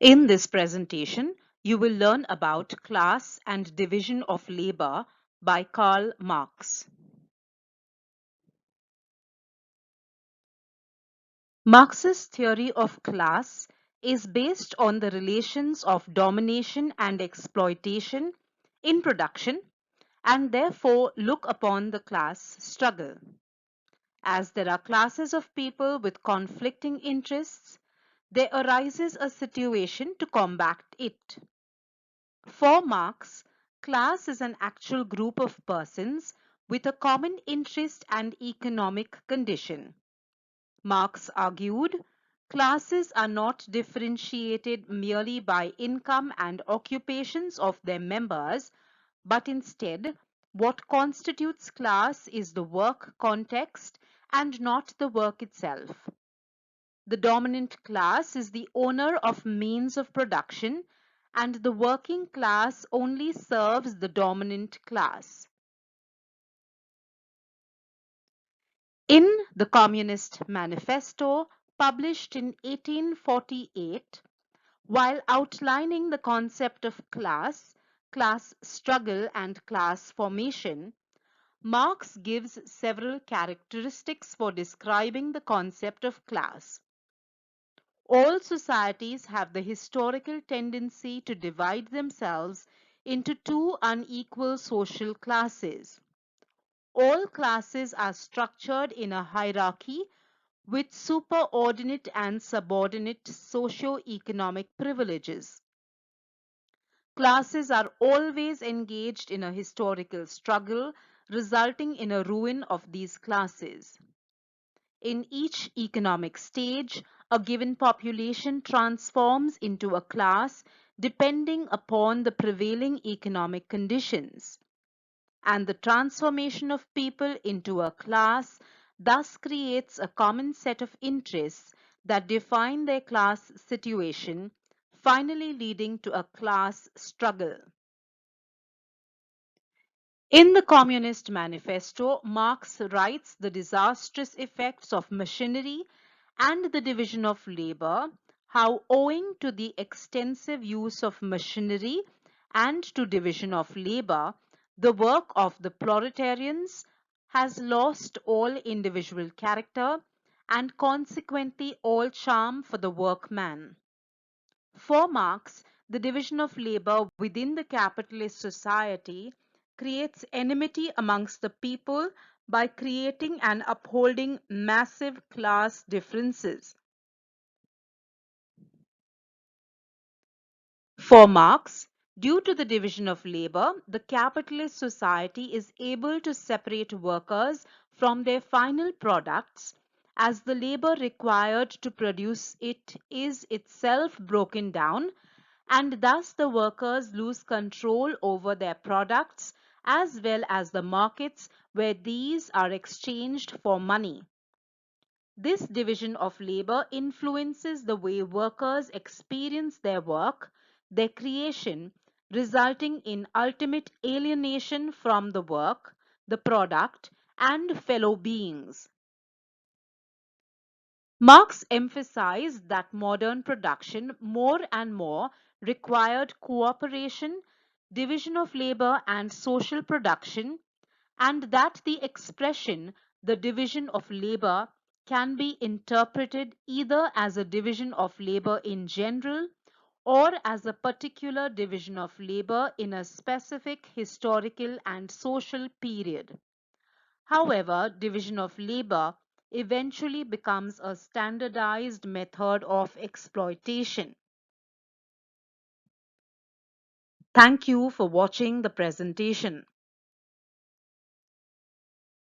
In this presentation, you will learn about class and division of labor by Karl Marx. Marx's theory of class is based on the relations of domination and exploitation in production and therefore look upon the class struggle. As there are classes of people with conflicting interests, there arises a situation to combat it. For Marx, class is an actual group of persons with a common interest and economic condition. Marx argued, classes are not differentiated merely by income and occupations of their members, but instead, what constitutes class is the work context and not the work itself. The dominant class is the owner of means of production, and the working class only serves the dominant class. In the Communist Manifesto, published in 1848, while outlining the concept of class struggle, and class formation, Marx gives several characteristics for describing the concept of class. All societies have the historical tendency to divide themselves into two unequal social classes. All classes are structured in a hierarchy with superordinate and subordinate socio-economic privileges. Classes are always engaged in a historical struggle, resulting in a ruin of these classes. In each economic stage, a given population transforms into a class depending upon the prevailing economic conditions. And the transformation of people into a class thus creates a common set of interests that define their class situation, finally leading to a class struggle. In the Communist Manifesto, Marx writes the disastrous effects of machinery and the division of labor, how owing to the extensive use of machinery and to division of labor, the work of the proletarians has lost all individual character and consequently all charm for the workman. For Marx, the division of labor within the capitalist society creates enmity amongst the people by creating and upholding massive class differences. For Marx, due to the division of labor, the capitalist society is able to separate workers from their final products as the labor required to produce it is itself broken down, and thus the workers lose control over their products as well as the markets where these are exchanged for money. This division of labor influences the way workers experience their work, their creation, resulting in ultimate alienation from the work, the product, and fellow beings. Marx emphasized that modern production more and more required cooperation, division of labor, and social production, and that the expression the division of labor can be interpreted either as a division of labor in general or as a particular division of labor in a specific historical and social period. However, division of labor eventually becomes a standardized method of exploitation. Thank you for watching the presentation.